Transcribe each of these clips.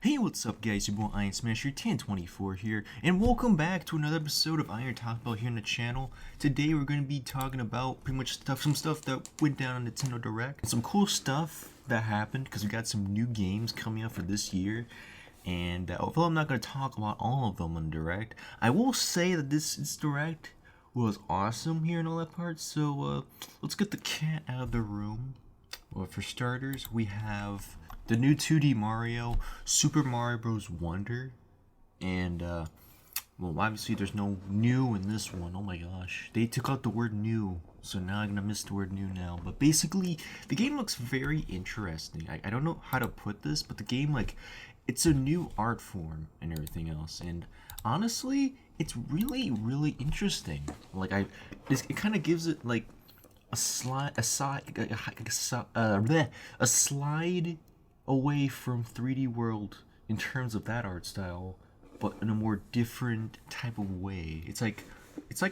Hey, what's up guys, your boy IronSmasher 1024 here, and welcome back to another episode of IronTalks here on the channel. Today we're going to be talking about pretty much some stuff that went down on Nintendo Direct, and some cool stuff that happened, because we got some new games coming out for this year. And although I'm not going to talk about all of them on Direct, I will say that this Direct was awesome here in all that part, so let's get the cat out of the room. Well, for starters, we have the new 2D Mario, Super Mario Bros. Wonder, and well, obviously there's no new in this one. Oh my gosh, they took out the word new, so now I'm gonna miss the word new now. But basically, the game looks very interesting. I don't know how to put this, but the game, like, it's a new art form and everything else, and honestly, it's really interesting. Like, it kind of gives it like a slide away from 3D World in terms of that art style, but in a more different type of way. It's like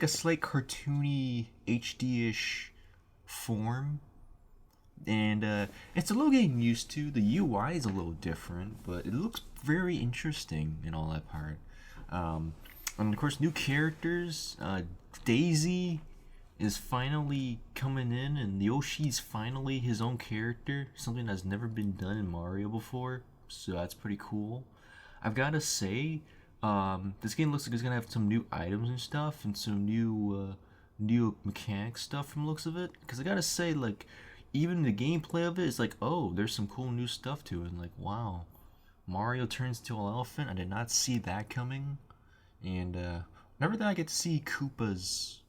a slight cartoony HD-ish form, and it's a little getting used to. The UI is a little different, but it looks very interesting in all that part. And of course, new characters. Daisy is finally coming in, and Yoshi's finally his own character, something that's never been done in Mario before, so that's pretty cool. I've gotta say, this game looks like it's gonna have some new items and stuff, and some new mechanic stuff from the looks of it, because I gotta say, like, even the gameplay of it is like, oh, there's some cool new stuff to it, and like, wow, Mario turns to an elephant. I did not see that coming. And whenever that I get to see Koopa's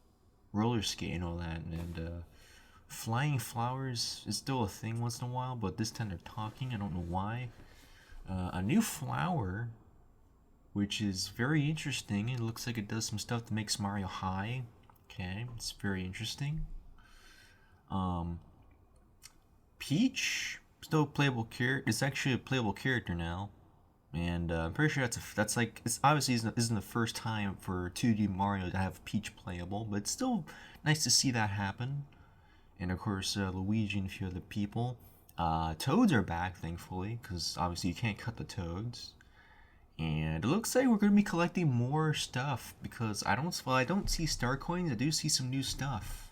roller skate and all that, and flying flowers is still a thing once in a while, but this time they're talking. I don't know why. A new flower, which is very interesting. It looks like it does some stuff that makes Mario high. Okay, it's very interesting. Peach, still playable character. It's actually a playable character now, and I'm pretty sure that's like, it's obviously isn't the first time for 2D Mario to have Peach playable, but it's still nice to see that happen. And of course, Luigi and a few other people. Toads are back, thankfully, because obviously you can't cut the Toads. And it looks like we're gonna be collecting more stuff, because I don't see star coins. I do see some new stuff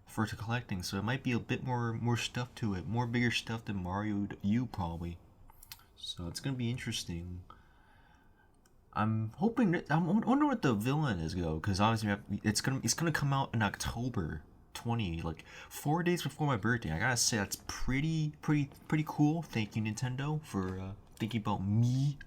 for collecting, so it might be a bit more stuff to it, more bigger stuff than Mario U probably. So it's gonna be interesting. I'm hoping that, I wonder what the villain is though, because obviously it's gonna come out in October 20, like 4 days before my birthday. I gotta say that's pretty cool. Thank you, Nintendo, for thinking about me.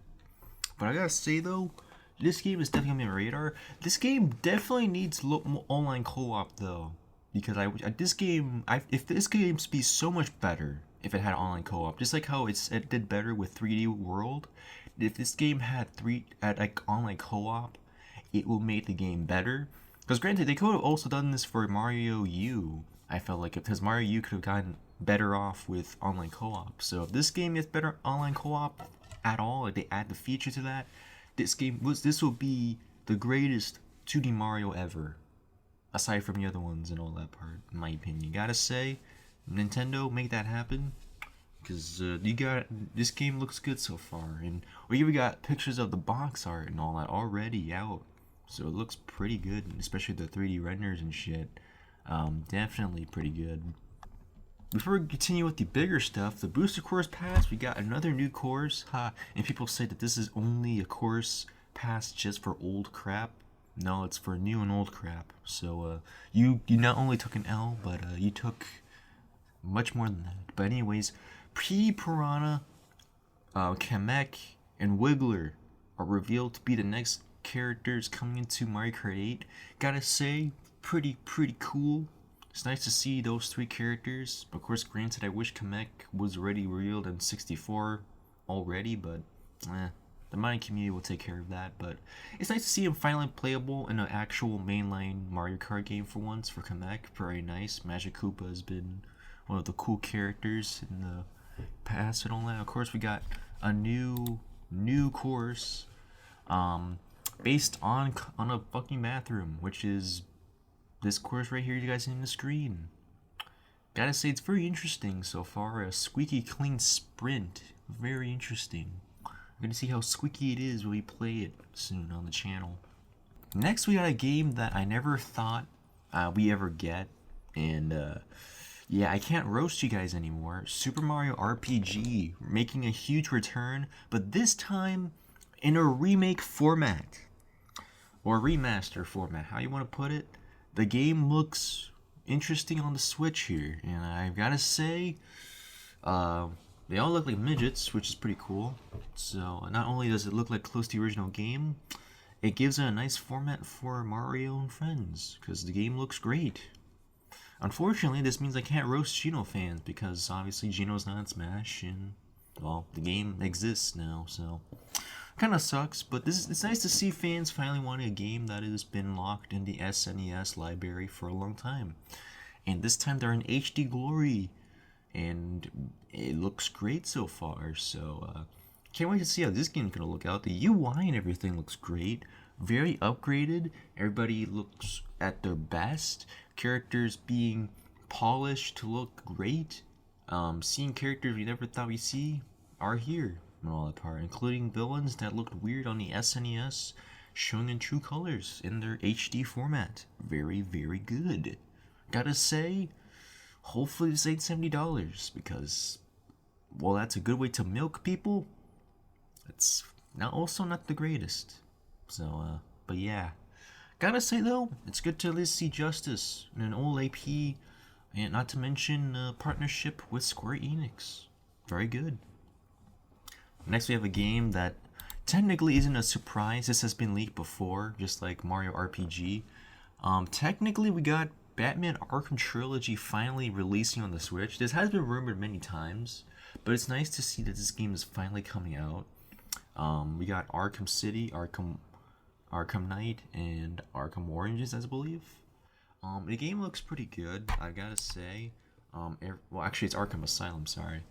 But I gotta say though, this game is definitely on my radar. This game definitely needs online co-op though, because if this game be so much better if it had online co-op, just like how it did better with 3D World. If this game had like online co-op, it will make the game better. Because granted, they could have also done this for Mario U. I felt like, because Mario U could have gotten better off with online co-op. So if this game gets better online co-op at all, like they add the feature to that, this will be the greatest 2D Mario ever, aside from the other ones and all that part, in my opinion. Gotta say, Nintendo, make that happen, because this game looks good so far, and we even got pictures of the box art and all that already out, so it looks pretty good, especially the 3D renders and shit. Definitely pretty good. Before we continue with the bigger stuff, the booster course pass, we got another new course, and people say that this is only a course pass just for old crap. No, it's for new and old crap. So you not only took an L, but you took much more than that. But anyways, Piranha, Kamek, and Wiggler are revealed to be the next characters coming into Mario Kart 8. Gotta say, pretty cool. It's nice to see those three characters. Of course, granted, I wish Kamek was already revealed in 64 already, but the mining community will take care of that. But it's nice to see him finally playable in an actual mainline Mario Kart game for once for Kamek. Very nice. Magic Koopa has been one of the cool characters in the past and all that. Of course, we got a new course based on a fucking bathroom, which is this course right here you guys see on the screen. Gotta say, it's very interesting so far. A squeaky clean sprint. Very interesting. I'm gonna see how squeaky it is when we play it soon on the channel. Next, we got a game that I never thought we ever get, and yeah, I can't roast you guys anymore. Super Mario RPG making a huge return, but this time in a remake format or remaster format, how you want to put it. The game looks interesting on the Switch here, and I've got to say, they all look like midgets, which is pretty cool. So not only does it look like close to the original game, it gives it a nice format for Mario and friends, because the game looks great. Unfortunately, this means I can't roast Geno fans, because obviously Geno's not in Smash, and, well, the game exists now, so kind of sucks, but it's nice to see fans finally wanting a game that has been locked in the SNES library for a long time. And this time they're in HD glory, and it looks great so far, so can't wait to see how this game's gonna look out. The UI and everything looks great, very upgraded. Everybody looks at their best. Characters being polished to look great. Seeing characters we never thought we'd see are here and all that part, including villains that looked weird on the SNES, showing in true colors in their HD format. Very, very good. Gotta say, hopefully this ain't $70 because, well, that's a good way to milk people. It's also not the greatest. So, but yeah. Gotta say though, it's good to at least see justice in an old AP, and not to mention partnership with Square Enix. Very good. Next we have a game that technically isn't a surprise. This has been leaked before, just like Mario RPG. Technically we got Batman Arkham Trilogy finally releasing on the Switch. This has been rumored many times, but it's nice to see that this game is finally coming out. We got Arkham City, Arkham Knight, and Arkham Origins, I believe. The game looks pretty good, I gotta say. Well, actually, it's Arkham Asylum. Sorry.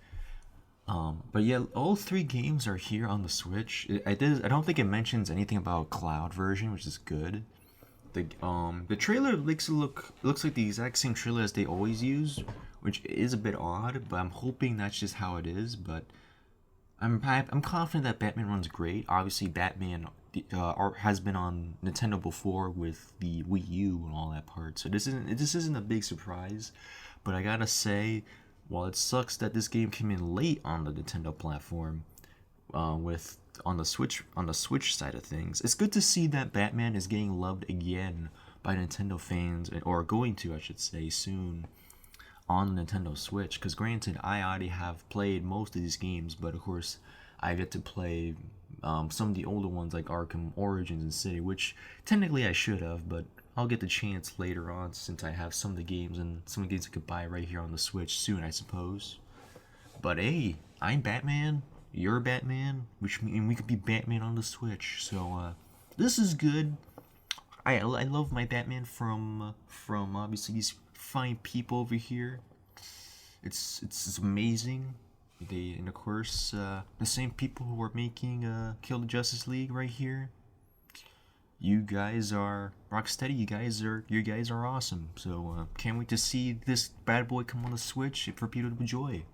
But yeah, all three games are here on the Switch. I don't think it mentions anything about cloud version, which is good. The trailer looks like the exact same trailer as they always use, which is a bit odd. But I'm hoping that's just how it is. But I'm confident that Batman runs great. Obviously, Batman has been on Nintendo before with the Wii U and all that part, so this isn't a big surprise. But I gotta say, while it sucks that this game came in late on the Nintendo platform, with on the Switch side of things, it's good to see that Batman is getting loved again by Nintendo fans, or going to, I should say, soon on the Nintendo Switch. Because granted, I already have played most of these games, but of course I get to play some of the older ones like Arkham Origins and City, which technically I should have, but I'll get the chance later on since I have some of the games, and some of the games I could buy right here on the Switch soon, I suppose. But hey, I'm Batman, you're Batman, which means we could be Batman on the Switch. So this is good. I love my Batman from obviously these fine people over here. It's amazing. And of course the same people who are making Kill the Justice League right here. You guys are Rocksteady. You guys are awesome. So can't wait to see this bad boy come on the Switch for people to enjoy.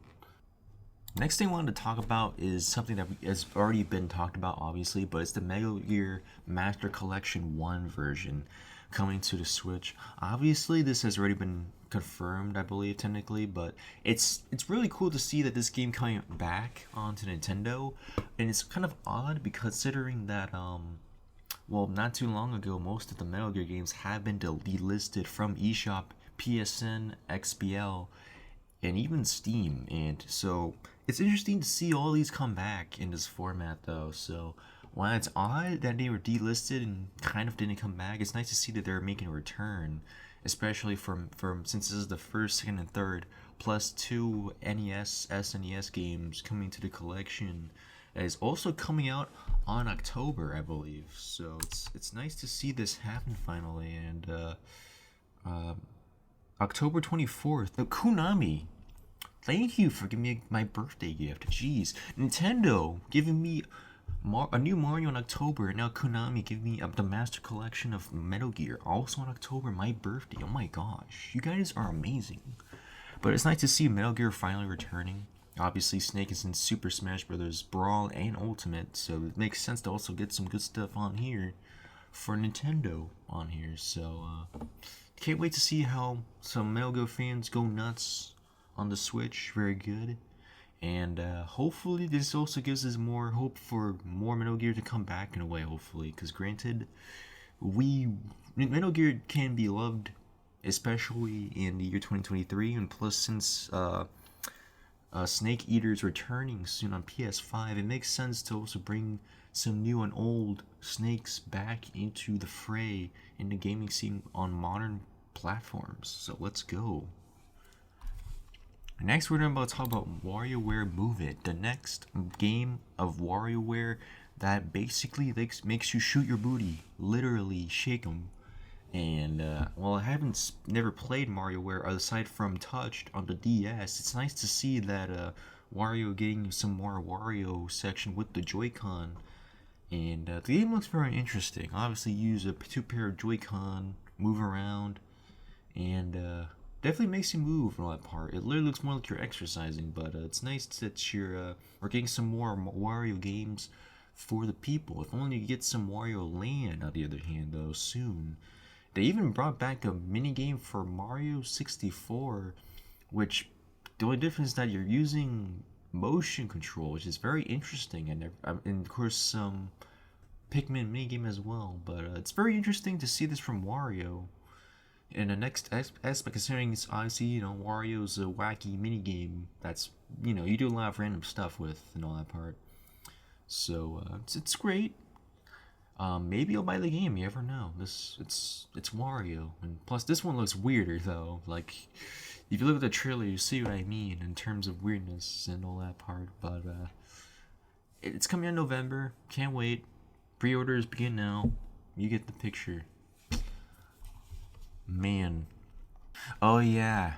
Next thing I wanted to talk about is something that has already been talked about, obviously, but it's the Metal Gear Master Collection 1 version coming to the Switch. Obviously, this has already been confirmed, I believe, technically, but it's really cool to see that this game coming back onto Nintendo, and it's kind of odd because considering that, well, not too long ago, most of the Metal Gear games have been delisted from eShop, PSN, XBL, and even Steam, and so it's interesting to see all these come back in this format, though. So while it's odd that they were delisted and kind of didn't come back, it's nice to see that they're making a return, especially from since this is the first, second, and third, plus 2 NES, SNES games coming to the collection. That is also coming out on October, I believe. So it's nice to see this happen finally, and October 24th, Konami. Thank you for giving me my birthday gift. Jeez. Nintendo giving me a new Mario in October, and now Konami giving me the Master Collection of Metal Gear, also in October, my birthday. Oh my gosh. You guys are amazing. But it's nice to see Metal Gear finally returning. Obviously, Snake is in Super Smash Bros. Brawl and Ultimate, so it makes sense to also get some good stuff on here for Nintendo on here. So, can't wait to see how some Metal Gear fans go nuts on the Switch. Very good. And hopefully, this also gives us more hope for more Metal Gear to come back in a way, hopefully. Because, granted, we Metal Gear can be loved, especially in the year 2023, and plus, since Snake Eater's returning soon on PS5, it makes sense to also bring some new and old snakes back into the fray in the gaming scene on modern platforms. So let's go. Next, we're about to talk about WarioWare Move It, the next game of WarioWare that basically makes you shoot your booty, literally shake them. And well, I haven't never played WarioWare aside from Touched on the DS. It's nice to see that Wario getting some more Wario section with the Joy-Con, and the game looks very interesting. Obviously, you use a two pair of Joy-Con, move around, and definitely makes you move in all that part. It literally looks more like you're exercising, but it's nice that we're getting some more Wario games for the people. If only you get some Wario Land, on the other hand, though, soon. They even brought back a mini game for Mario 64, which the only difference is that you're using motion control, which is very interesting, and of course some Pikmin mini game as well. But it's very interesting to see this from Wario. And the next aspect, considering it's obviously Wario's a wacky mini game that's you do a lot of random stuff with and all that part. So it's great. Maybe I'll buy the game. You never know. It's Wario, and plus this one looks weirder though. Like if you look at the trailer, you see what I mean in terms of weirdness and all that part. But it's coming in November. Can't wait. Pre-orders begin now. You get the picture. Man. Oh yeah.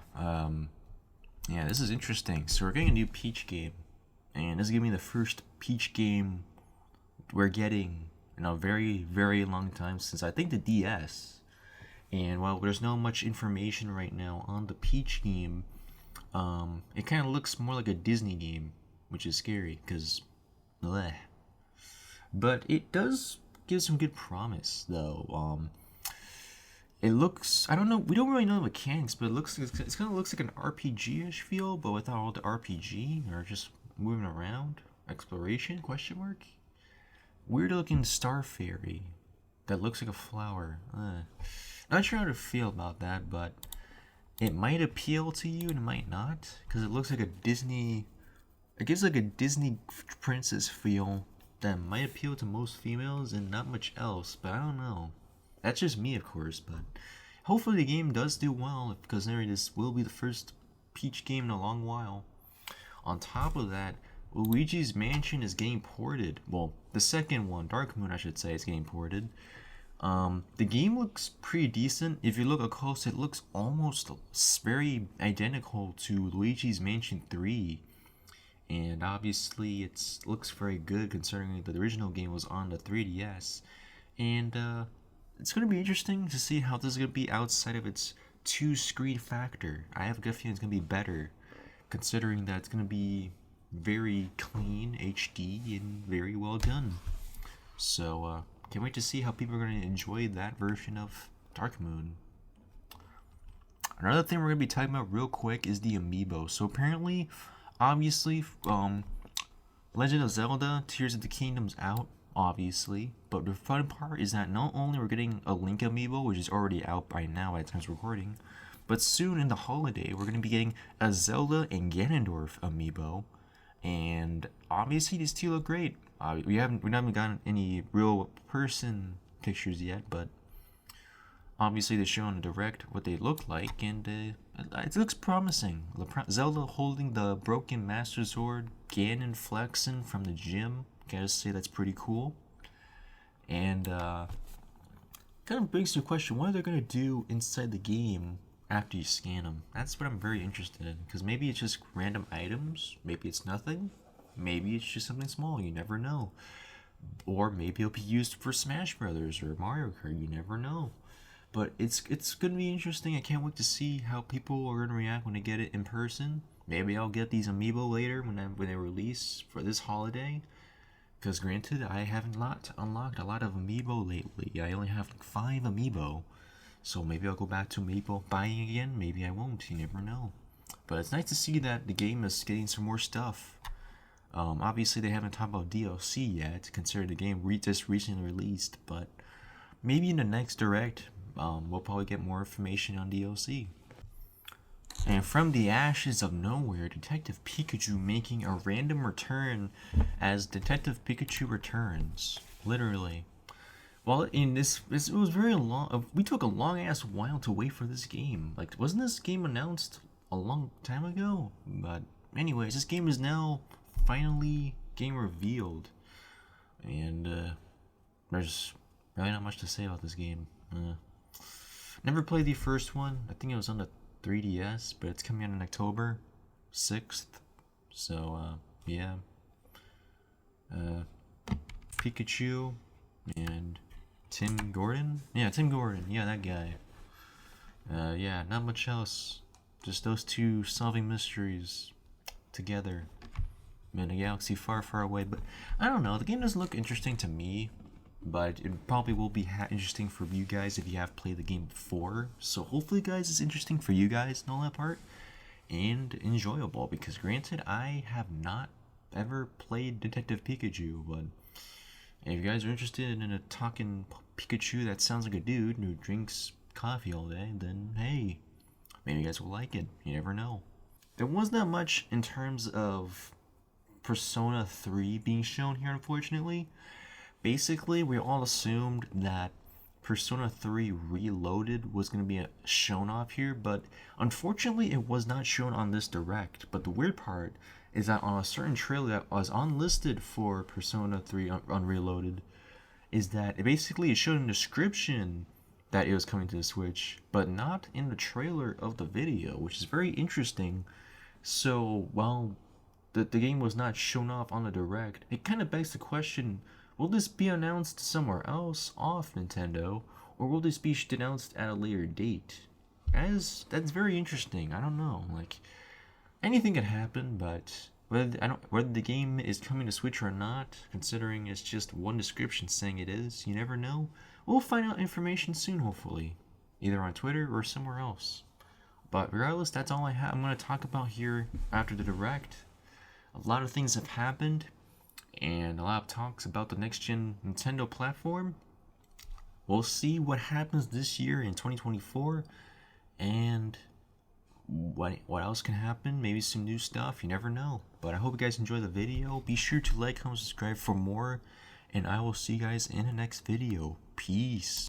Yeah. This is interesting. So we're getting a new Peach game, and this is gonna be the first Peach game we're getting in a very, very long time since I think the DS. And while there's not much information right now on the Peach game, it kind of looks more like a Disney game, which is scary because, but it does give some good promise though. It looks, I don't know, we don't really know the mechanics, but it kind of looks like an RPG-ish feel, but without all the RPG or just moving around, exploration? Question mark. Weird looking star fairy that looks like a flower. Not sure how to feel about that, but it might appeal to you and it might not, because it looks like a Disney. It gives like a Disney princess feel that might appeal to most females and not much else. But I don't know. That's just me, of course. But hopefully the game does do well, because this will be the first Peach game in a long while. On top of that, Luigi's Mansion is getting ported. Well, the second one, Dark Moon, I should say, is getting ported. The game looks pretty decent. If you look up close, it looks almost very identical to Luigi's Mansion 3. And obviously, it looks very good considering that the original game was on the 3DS. And it's going to be interesting to see how this is going to be outside of its two-screen factor. I have a good feeling it's going to be better, considering that it's going to be very clean HD and very well done. So can't wait to see how people are going to enjoy that version of Dark Moon. Another thing we're going to be talking about real quick is the amiibo. So apparently, obviously, Legend of Zelda Tears of the Kingdom's out, obviously, but the fun part is that not only we're getting a Link amiibo, which is already out by now at the time of recording, but soon in the holiday we're going to be getting a Zelda and Ganondorf amiibo. And obviously these two look great. We haven't gotten any real person pictures yet, but obviously they show on the direct what they look like, and it looks promising. Zelda holding the broken Master Sword, Ganon flexing from the gym. Gotta say that's pretty cool. And kind of brings to a question: what are they gonna do inside the game after you scan them? That's what I'm very interested in, because maybe it's just random items, maybe it's nothing, maybe it's just something small, you never know. Or maybe it'll be used for Smash Brothers or Mario Kart, you never know. But it's gonna be interesting. I can't wait to see how people are gonna react when they get it in person. maybe I'll get these amiibo later when they release for this holiday. Because granted, I haven't unlocked a lot of amiibo lately. I only have like 5 amiibo. So maybe I'll go back to amiibo buying again. Maybe I won't. You never know. But it's nice to see that the game is getting some more stuff. Obviously, they haven't talked about DLC yet, considering the game just recently released. But maybe in the next direct, we'll probably get more information on DLC. And from the ashes of nowhere, Detective Pikachu making a random return as Detective Pikachu returns. Literally. Well, in this it was very long. We took a long ass while to wait for this game. Like, wasn't this game announced a long time ago? But anyways, this game is now finally game revealed, and there's really not much to say about this game. Never played the first one. I think it was on the 3DS, but it's coming out in October 6th. So yeah, Pikachu and Tim Gordon? Yeah, Tim Gordon. Yeah, that guy. Yeah, not much else. Just those two solving mysteries together in a galaxy far, far away. But I don't know. The game doesn't look interesting to me, but it probably will be interesting for you guys if you have played the game before. So hopefully, guys, it's interesting for you guys and all that part, and enjoyable. Because granted, I have not ever played Detective Pikachu, but if you guys are interested in a talking Pikachu that sounds like a dude who drinks coffee all day, then hey, maybe you guys will like it. You never know. There was not much in terms of Persona 3 being shown here, unfortunately. Basically, we all assumed that Persona 3 Reloaded was going to be shown off here, but unfortunately it was not shown on this direct. But the weird part is that on a certain trailer that was unlisted for Persona 3 on Reloaded, is that it showed in the description that it was coming to the Switch, but not in the trailer of the video, which is very interesting. So, while the game was not shown off on the direct, it kind of begs the question, will this be announced somewhere else off Nintendo, or will this be announced at a later date? Guys, that's very interesting. I don't know. Like, anything could happen, but whether the game is coming to Switch or not, considering it's just one description saying it is, you never know. We'll find out information soon, hopefully, either on Twitter or somewhere else. But regardless, that's all I'm going to talk about here after the direct. A lot of things have happened, and a lot of talks about the next gen Nintendo platform. We'll see what happens this year in 2024, and what else can happen. Maybe some new stuff, you never know. But I hope you guys enjoy the video. Be sure to like, comment, subscribe for more, and I will see you guys in the next video. Peace.